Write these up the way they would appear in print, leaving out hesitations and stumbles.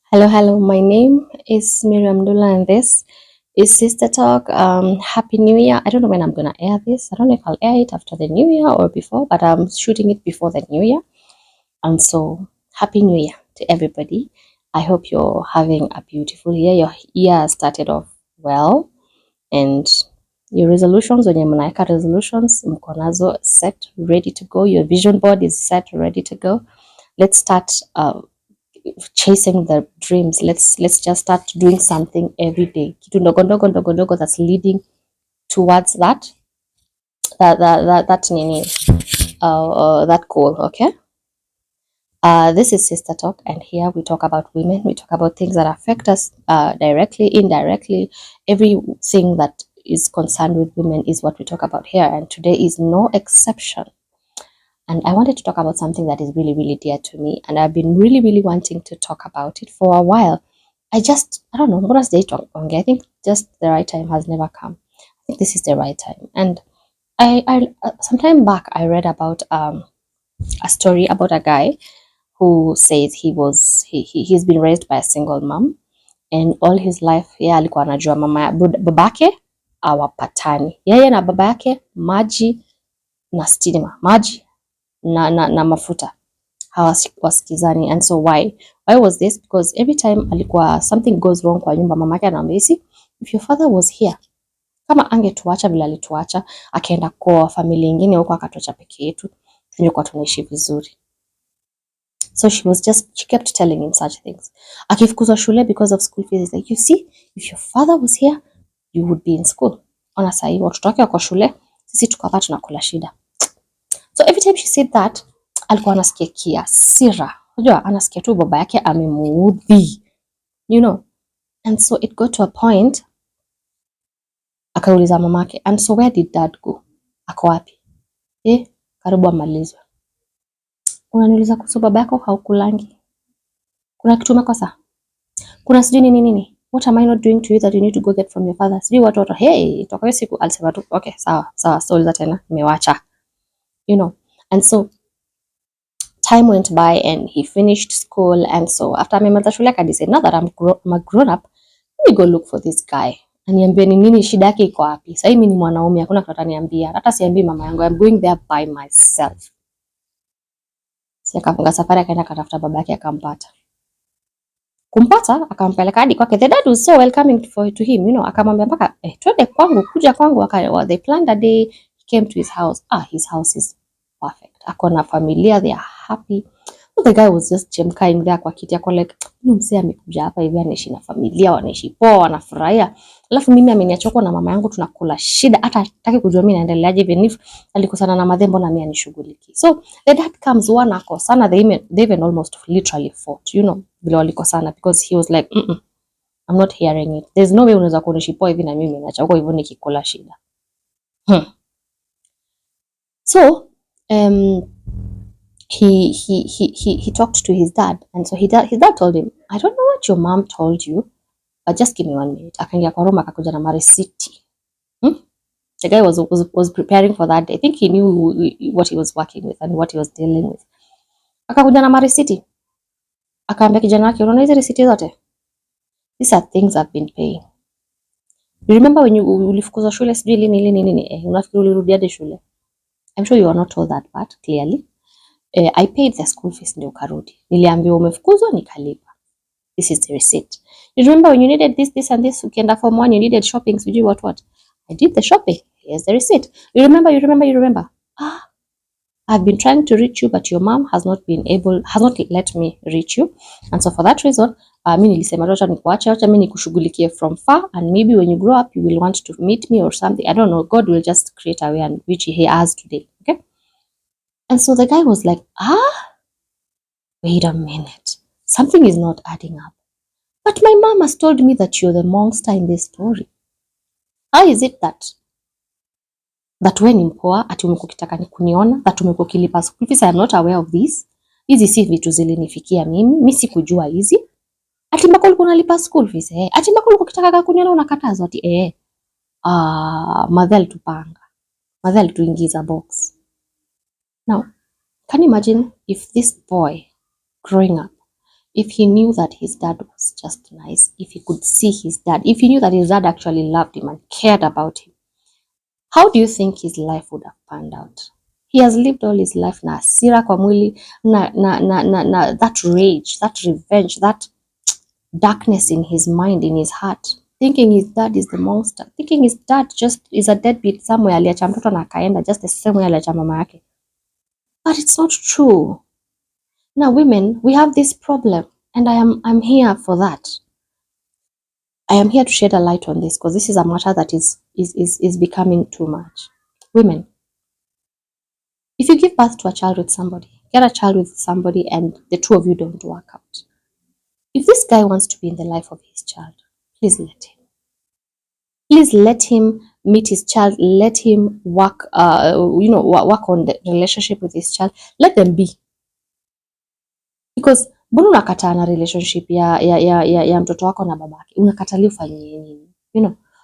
Hello. My name is Miriam Dula, and this is Sister Talk. Happy New Year. I don't know when I'm gonna air this. I don't know if I'll air it after the New Year or before, but I'm shooting it before the New Year. And so, Happy New Year to everybody. I hope you're having a beautiful year. Your year started off well, and your resolutions, when mnaweka resolutions, mko nazo set, ready to go. Your vision board is set, ready to go. Let's start chasing the dreams. Let's just start doing something every day, kitu ndogo ndogo ndogo ndogo that's leading towards that goal. Okay. This is Sister Talk, and here we talk about women. We talk about things that affect us directly, indirectly. Everything that is concerned with women is what we talk about here, and today is no exception. And I wanted to talk about something that is really, really dear to me, and I've been really, really wanting to talk about it for a while. I don't know, what was the talk? I think just the right time has never come. I think this is the right time. And I some time back I read about a story about a guy who says he's been raised by a single mom, and all his life yeye alikuwa anajua babake awapatani, yeye na baba yake maji na stima, maji na mafuta hawasikizani. And so why was this? Because every time alikuwa something goes wrong kwa nyumba, mamake anaambia, if your father was here, kama angetuacha vile alituacha, akaenda kwa familia nyingine huko akatuacha peke yetu, tungekuwa tunaishi vizuri. So she kept telling him such things. Akifukuzwa shule because of school fees, like, you see, if your father was here, you would be in school. Ona sahi watoto wake wako shule, sisi tuko hapa tunakula shida. So every time she said that, alikuwa anasikia kiasira. Unajua anasikia tu baba yake amemuudhi. And so it got to a point akauliza mamake, and so where did dad go? Ako wapi? Karibu amalizwe. Unaniuliza kuhusu baba yako haukulangi? Kuna kitu umekosa? Kuna sijui nini? What am I not doing to you that you need to go get from your father? Sijui watoto. Hey, toka hiyo siku alisema tu, okay, sawa, story za tena, nimewacha. And so time went by and he finished school, and so after amemaliza shule akadecide, now that I'm a grown up, let me go look for this guy. Aniambie ni nini shida yake iko wapi? Sasa mimi ni mwanaume, hakuna kitu ataniambia. Hata siambii mama yangu, I'm going there by myself. Sasa akafunga safari akaenda katafuta baba yake akampata. Kumpata akampeleka hadi kwake. The dad was so welcoming to him, akamwambia mpaka twende kwangu, kuja kwangu. They planned a day, he came to his house. His house is perfect. Ako na familia, they are happy. So the guy was just jemkaing there kwa kiti, ako like, msee amekuja hapa hivi anaishi na familia, wanaishi poa, wanafurahia. Alafu mimi ameniachoko na mama yangu tunakula shida, hata hataki kujua mimi naendeleaje, even if alikosana na madhembo na mimi anishughuliki. So the dad comes, one akosana, they even almost literally fought, vile walikosana, because he was like, I'm not hearing it. There's no way unaweza kuishi poa hivi na mimi naachoko hivyo nikikula shida. So he talked to his dad, and so his dad told him, I don't know what your mom told you, but just give me 1 minute. Akaingia kwa room akakuja na marisiti. The guy was preparing for that day. I think he knew what he was working with and what he was dealing with. Akakuja na marisiti. Akaambia kijana wake, unaona hizo risiti zote? These are things I've been paying. You remember when ulifukuzwa shule sijui lini? Unafikiri ulirudi hadi shule? I'm sure you are not told that part clearly. I paid the school fees ndio karudi. Niliambiwa umefukuzwa nikalipa. This is the receipt. You remember when you needed this and this, ukienda form 1 you needed shopping, sijui what. I did the shopping. Here's the receipt. You remember. I've been trying to reach you, but your mom has not let me reach you. And so for that reason, mimi nilisema acha nikuache, acha mimi nikushughulikie from far, and maybe when you grow up you will want to meet me or something. I don't know. God will just create a way, and which he has today. Okay? And so the guy was like, wait a minute. Something is not adding up. But my mom has told me that you're the monster in this story. How is it that wewe ni mpoa, ati umekuwa ukitaka kuniona, that umekuwa ukilipa school fees? I am not aware of this. Hizi si vitu zilinifikia mimi sikujua hizi. Ati mbona ulikuwa unalipa school fees? Ati mbona ulikuwa ukitaka kuniona unakatazwa? Ati madhali tupanga. Madhali tuingiza box. Now, can you imagine if this boy growing up, if he knew that his dad was just nice, if he could see his dad, if he knew that his dad actually loved him and cared about him, how do you think his life would have panned out? He has lived all his life na hasira kwa mwili, na that rage, that revenge, that darkness in his mind, in his heart, thinking his dad is the monster, thinking his dad just is a deadbeat somewhere, aliacha mtoto na akaenda just the same way aliacha mama yake. But it's not true. Now women, we have this problem, and I'm here for that. I am here to shed a light on this because this is a matter that is becoming too much. Women, if you give birth to a child with somebody, get a child with somebody, and the two of you don't work out, if this guy wants to be in the life of his child, please let him. Please let him meet his child. Let him work, work on the relationship with his child. Let them be. Because mbona unakataa na relationship ya mtoto wako na babake? Unakatalia ufanye nini?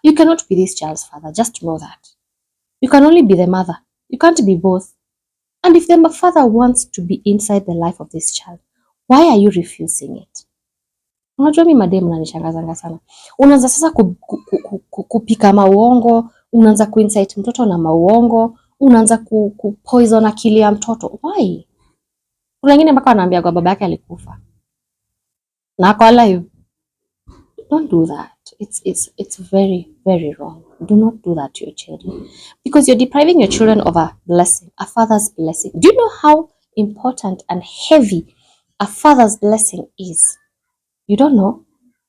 You cannot be this child's father. Just know that. You can only be the mother. You can't be both. And if the father wants to be inside the life of this child, why are you refusing it? Unajua mimi mademu nanishangaza sana. Unaanza sasa kupika mauongo, unaanza kuinsight mtoto na mauongo, unaanza kupoison akili ya mtoto. Why? Kuna wengine mpaka wanaambia kwa baba yake alikufa. Na ako alive. Don't do that. It's very, very wrong. Do not do that to your children. Because you're depriving your children of a blessing, a father's blessing. Do you know how important and heavy a father's blessing is? You don't know?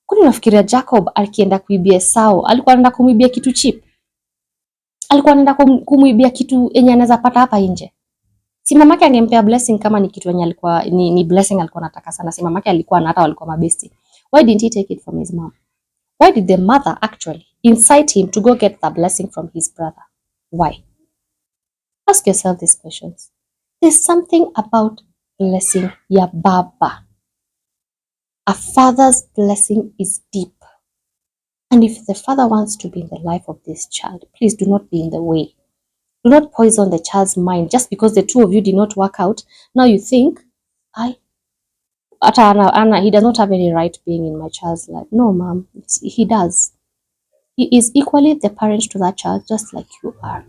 Kwani unafikiria Jacob alikienda kuibia Esau, alikuwa anaenda kumwibia kitu cheap? Alikuwa anaenda kumwibia kitu yenye anaweza pata hapa nje? Si mamake angempea blessing kama ni kitu yenye alikuwa ni blessing alikuwa anataka sana. Si mamake alikuwa na hata walikuwa mabesti. Why didn't he take it from his mom? Why did the mother actually incite him to go get the blessing from his brother? Why? Ask yourself these questions. There's something about blessing ya baba. A father's blessing is deep. And if the father wants to be in the life of this child, please do not be in the way. Do not poison the child's mind just because the two of you did not work out. Now you think, Anna, he does not have any right being in my child's life. No, ma'am, he does. He is equally the parent to that child, just like you are.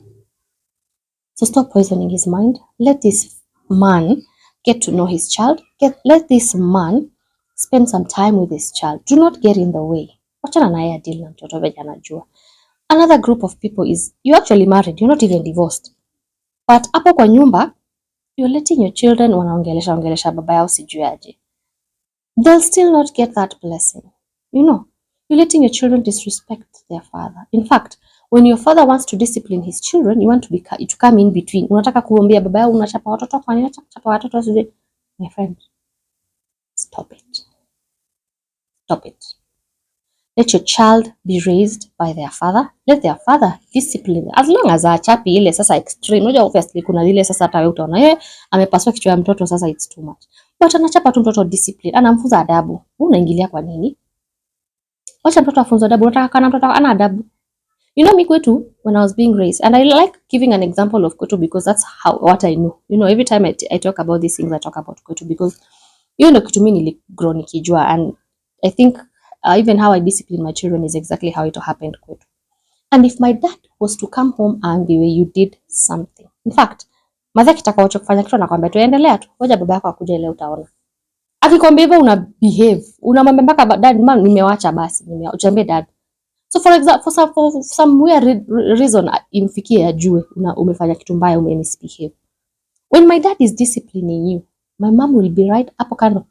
So stop poisoning his mind. Let this man get to know his child. Let this man spend some time with his child. Do not get in the way. Wachana na yeye deal na mtoto venye anajua. Another group of people is, you're actually married, you're not even divorced. But hapo kwa nyumba, you're letting your children wanaongelesha baba yao sijui aje. They'll still not get that blessing. You're letting your children disrespect their father. In fact, when your father wants to discipline his children, you want to come in between. Unataka kuombea baba yao unachapa watoto kwa nini unachapa watoto sije? My friend, stop it. Stop it. Let your child be raised by their father. Let their father discipline. As long as achapi ile sasa extreme. Unajua obviously kuna ile sasa hata wewe utaona amepaswa kichwa ya mtoto sasa it's too much. But anachapa tu mtoto discipline. Anamfunza adabu. Unaingilia kwa nini? Wacha mtoto afunzwe adabu. Unataka kana mtoto ana adabu. Me kwetu when I was being raised, and I like giving an example of kwetu because that's what I know. Every time I talk about these things I talk about kwetu because ndo kitu mimi niligrow nikijua, and I think even how I discipline my children is exactly how it happened kwetu. And if my dad was to come home and the way you did something, in fact madha kitakacho kufanya kitu anakuambia tuendelea tu, ngoja baba yako akuje leo utaona. Akikwambia hivyo una behave, unamwambia mpaka dad mama nimewacha basi, nimeacha dad. So for example, for some weird reason imfikie ajue umefanya kitu mbaya, misbehave. When my dad is disciplining you, my mom will be right hapo kando.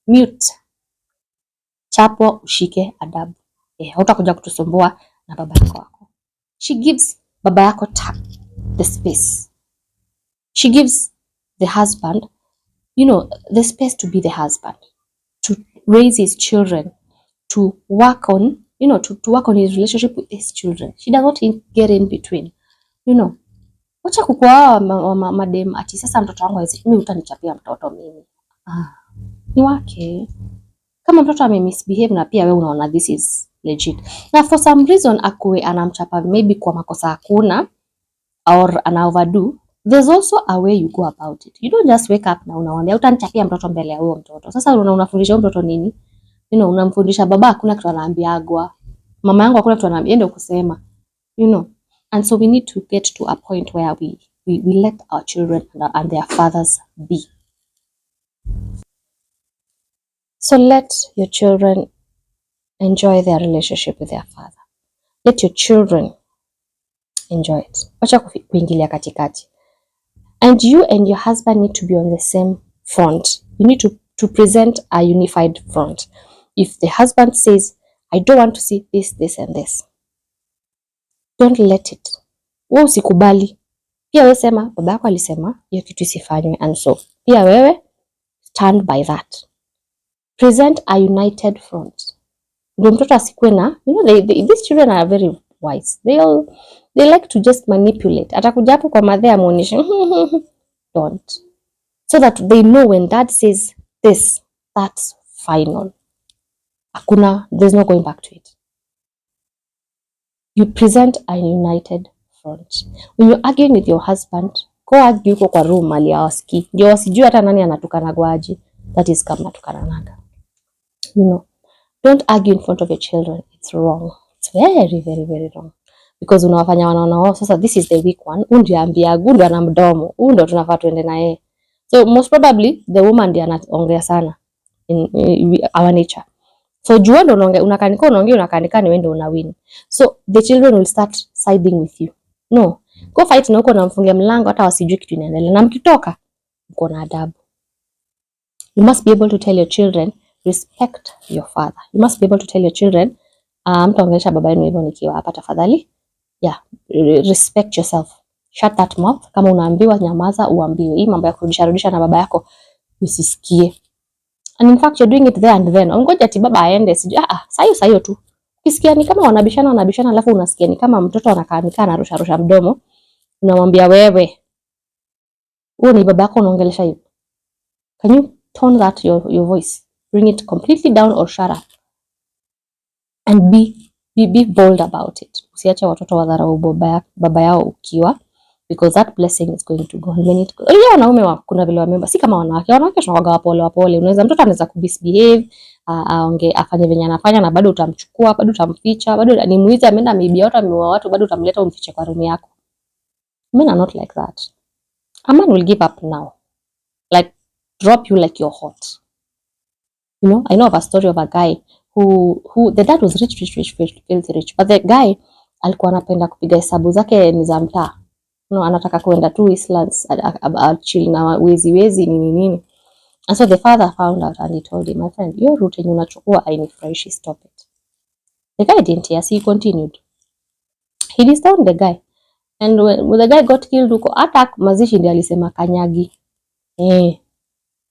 Mute. Chapo ushike adabu. Hutakuja kutusumbua na baba yako. She gives baba yako the space. She gives the husband, the space to be the husband, to raise his children, to work on, to work on his relationship with his children. She does not get in between. Wacha kukua madem ati sasa mtoto wangu mimi utanichapia mtoto mimi. Ni wake. Kama mtoto misbehave na pia wewe unaona this is legit. Na for some reason akue anamchapa maybe kwa makosa hakuna or ana overdo, there's also a way you go about it. You don't just wake up na unamwambia utanichapia mtoto mbele ya huyo mtoto. Sasa unafundisha huyo mtoto nini? You know, unamfundisha baba hakuna kitu anaambiagwa. Mama yangu hakuna kitu anaambia, ndio kusema. You know. And so we need to get to a point where we let our children and their fathers be. So let your children enjoy their relationship with their father. Let your children enjoy it. Wacha kuingilia katikati. And you and your husband need to be on the same front. You need to present a unified front. If the husband says, I don't want to see this, this and this, don't let it. Wewe usikubali. Pia wewe sema, baba yako alisema, hiyo kitu isifanywe, and so pia wewe stand by that. Present a united front. Ndio mtoto asikue na, you know, these children are very wise. They like to just manipulate. Atakuja hapo kwa madhe amuonyeshe don't. So that they know when dad says this, that's final. There's no going back to it. You present a united front. When you're arguing with your husband, go argue kwa room mali awasikii. Ndio wasijue hata nani anatukana gwaji. That is kama tukananaga. You know, don't argue in front of your children. It's wrong. It's very, very, very wrong. Because unawafanya wanaona sasa this is the weak one. Ndio ambia gundu ana mdomo. Ndio tunafaa tuende na yeye. So most probably the woman ndiye anaongea sana in our nature. So jua ndo unakanika unakanika wewe ndio una win. So the children will start siding with you. No. Go fight na uko na mfungia mlango hata wasijue kitu inaendelea. Na mkitoka uko na adabu. You must be able to tell your children respect your father. You must be able to tell your children mtaongelesha baba yenu hivyo nikiwa hapa tafadhali. Yeah, respect yourself. Shut that mouth. Kama unaambiwa nyamaza uambiwe. Hii mambo ya kurudisha na baba yako usisikie. And in fact you're doing it there and then. Ungoja ati baba aende sijui sayo tu. Ukisikia ni kama wanabishana alafu unasikia ni kama mtoto anakaa anarusha mdomo. Unamwambia wewe. Huyo ni baba yako unaongelesha hivi. Can you tone that your voice? Bring it completely down or shut up. And be bold about it. Usiache watoto wadharau baba yao ukiwa, because that blessing is going to go. Hiyo wanaume kuna vile wamemba, si kama wanawake tunawaga wapole. Unaweza mtoto anaweza kubisbehave, afanye venye anafanya na bado utamchukua, bado utamficha, bado ni mwizi ameenda ameibia watu, ameua watu, bado utamleta umfiche kwa room yako. Men are not like that. A man will give up now. Like drop you like you're hot. You know, I know of a story of a guy who the dad was rich, filthy rich, but the guy alikuwa anapenda kupiga hesabu zake ni za mtaa. No, anataka kuenda tu Islands chill na wezi nini. And so the father found out and he told him, my friend, your route yenye unachukua hainifurahishi, stop it. The guy didn't hear, so he continued. He disowned the guy. And when the guy got killed, huko hata mazishi ndiye alisema kanyagi.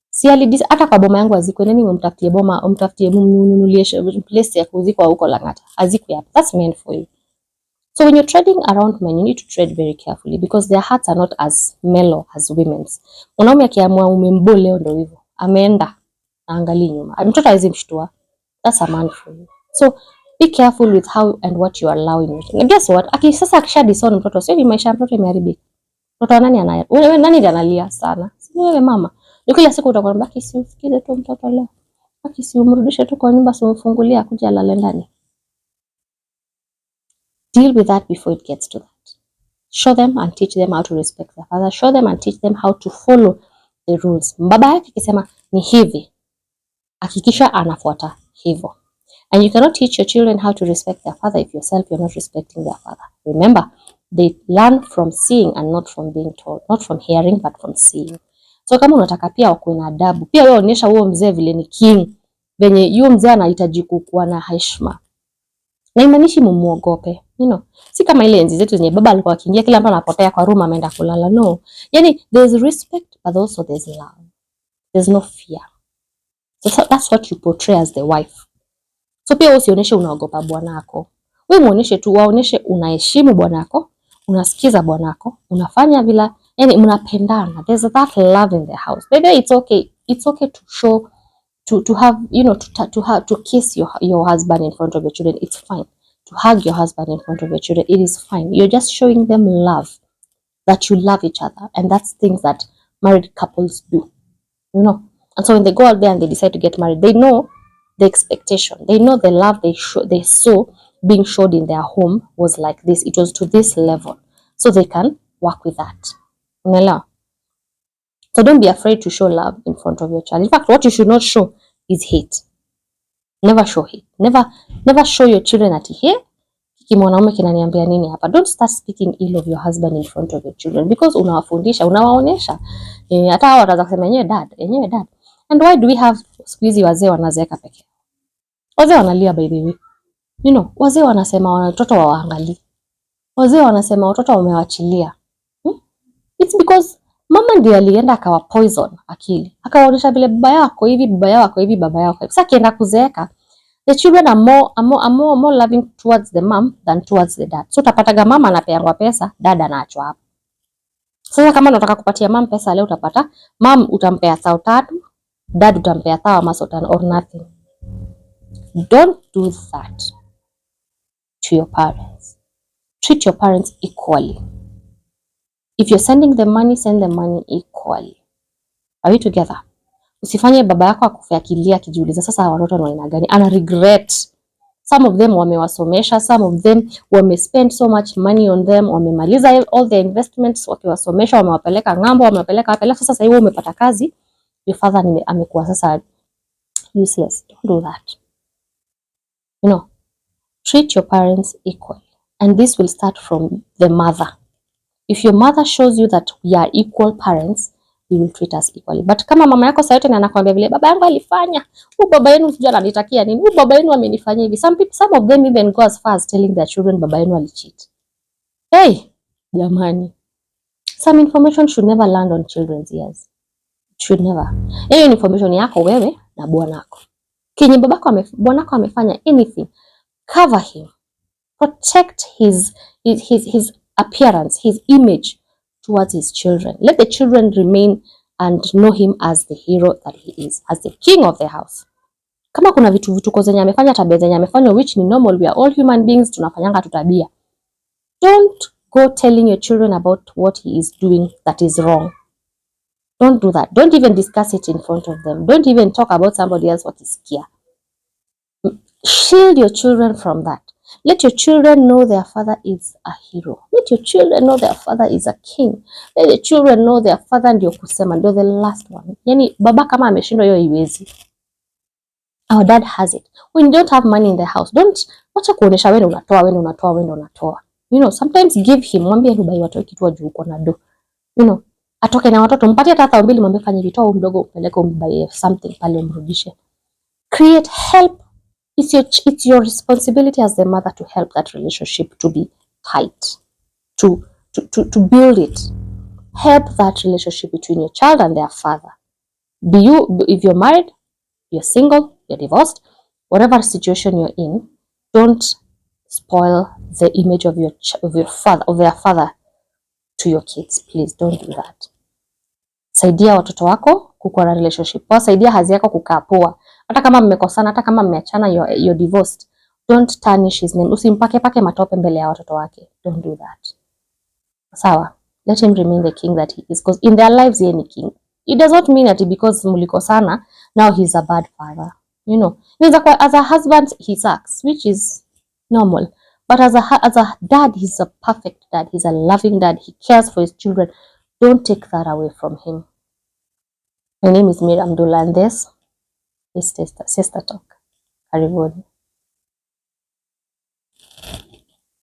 Si hata kwa boma yangu azikwe, nani umtafutie boma, umtafutie mnunulie place ya kuzikwa huko Lang'ata. Azikwe hapo. That's meant for you. So when you're treading around men, you need to tread very carefully because their hearts are not as mellow as women's. Mwanaume akiamua umembo leo ndio hivyo. Ameenda angalia nyuma. Mtoto hawezi mshtua. That's a man for you. So be careful with how and what you are allowing. And guess what? Sasa akishadison mtoto, sio maisha ya mtoto imeharibika. Mtoto nani anaya? Wewe nani ndiye analia sana? Si wewe mama. Kila siku utakwambia baki usikize tu mtoto leo. Baki umrudishe tu kwa nyumba, umfungulia kuja alale ndani. Deal with that before it gets to that. Show them and teach them how to respect their father. Show them and teach them how to follow the rules. Baba yake akisema ni hivi, hakikisha anafuata hivyo. And you cannot teach your children how to respect their father if yourself you're not respecting their father. Remember, they learn from seeing and not from being told. Not from hearing but from seeing. So kama unataka pia wakuwe na adabu, pia wewe onyesha huo mzee vile ni king, venye yule mzee anahitaji kuwa na heshima. Na imanishi mumuogope, you know. Si kama ile enzi zetu zenye baba alikuwa akiingia kila mtu anapotea kwa room ameenda kulala. No. Yani there's respect but also there's love. There's no fear. So that's what you portray as the wife. So pia usionyeshe unaogopa bwanako. Wewe muonyeshe tu, waonyeshe unaheshimu bwanako, unasikiza bwanako, unafanya bila, yani mnapendana. There's that love in the house. Maybe it's okay. It's okay to show to have, you know, to kiss your husband in front of your children. It's fine. To hug your husband in front of your children, it is fine. You're just showing them love. that you love each other. And that's things that married couples do, you know. And so when they go out there and they decide to get married, they know the expectation. They know the love they saw being showed in their home was like this. It was to this level. So they can work with that. Unaelewa? So don't be afraid to show love in front of your child. In fact, what you should not show is hate. Never show hate. Never show your children at here. Mwanaume kinaniambia nini hapa. Don't start speaking ill of your husband in front of your children because unawafundisha, unawaonesha. Hata hao wataanza kusema yenyewe dad. And why do we have siku hizi wazee wanazeeka pekee? Wazee wanalia by the way. You know, wazee wanasema watoto waangalie. Wazee wanasema watoto wamewachilia. It's because mama ndiye alienda akawa poison akili. Akawaonyesha vile baba yako hivi, baba yako hivi, baba yako hivi. Sasa kienda kuzeeka, the children are more loving towards the mom than towards the dad. So utapataga mama anapeangwa pesa, dada anaachwa hapo. Sasa kama unataka kupatia mom pesa leo, utapata mom utampea 3,000, dad utampea 1,000 or nothing. Don't do that to your parents. Treat your parents equally. If you're sending the money, send the money equally. Are we together? Usifanye baba yako akufe akilia akijiuliza sasa watoto ni aina gani. Ana regret. Some of them wamewasomesha, some of them wamespend so much money on them, wamemaliza all the investments wakiwasomesha, wamewapeleka ng'ambo, wamewapeleka sasa hivi umepata kazi, your father amekuwa sasa useless. Don't do that. You know, treat your parents equally. And this will start from the mother. If your mother shows you that we are equal parents, you will treat us equally. But kama mama yako sayote na anakuambia vile baba yangu alifanya, baba yenu sijui ananitakia nini, baba yenu amenifanyia hivi. Some of them even go as far as telling their children baba yenu alicheat. Hey, jamani. Some information should never land on children's ears. It should never. Hiyo information yako wewe na bwanako. Kinyi bwanako amefanya anything, cover him. Protect his appearance, his image towards his children. Let the children remain and know him as the hero that he is, as the king of the house. Kama kuna vituko zenye amefanya, tabia zenye amefanya, which ni normal, we are all human beings, tunafanyanga tutabia. Don't go telling your children about what he is doing that is wrong. Don't do that. Don't even discuss it in front of them. Don't even talk about somebody else what is here. Shield your children from that. Let your children know their father is a hero. Let your children know their father is a king. Let your children know their father ndio kusema, ndio the last one. Yani baba kama ameshindwa hiyo iwezi. Our dad has it. When you don't have money in the house, wacha kuonesha wewe unatoa. You know, sometimes give him, mwambie rubai watoe kitu wa juu uko na do. You know, atoke na watoto, mpatie hata 2,000, mwambie fanye vitu au mdogo upeleke umbaye something pale umrudishe. Create help. It's your responsibility as the mother to help that relationship to be tight, to build it. Help that relationship between your child and their father. If you're married, you're single, you're divorced, whatever situation you're in, don't spoil the image of their father to your kids. Please don't do that. Saidia watoto wako kukuwa na relationship poa. Saidia hazi yako kukaa poa. Hata kama mmekosana, hata kama mmeachana, you're divorced, don't tarnish his name. Usimpake matope mbele ya watoto wake. Don't do that. Sawa? Let him remain the king that he is, because in their lives yeye ni king. It does not mean that because mlikosana now he's a bad father. You know, as a husband he sucks, which is normal. But as a dad, he's a perfect dad. He's a loving dad. He cares for his children. Don't take that away from him. My name is Miriam Abdullah and this is Sister Talk. Karibuni.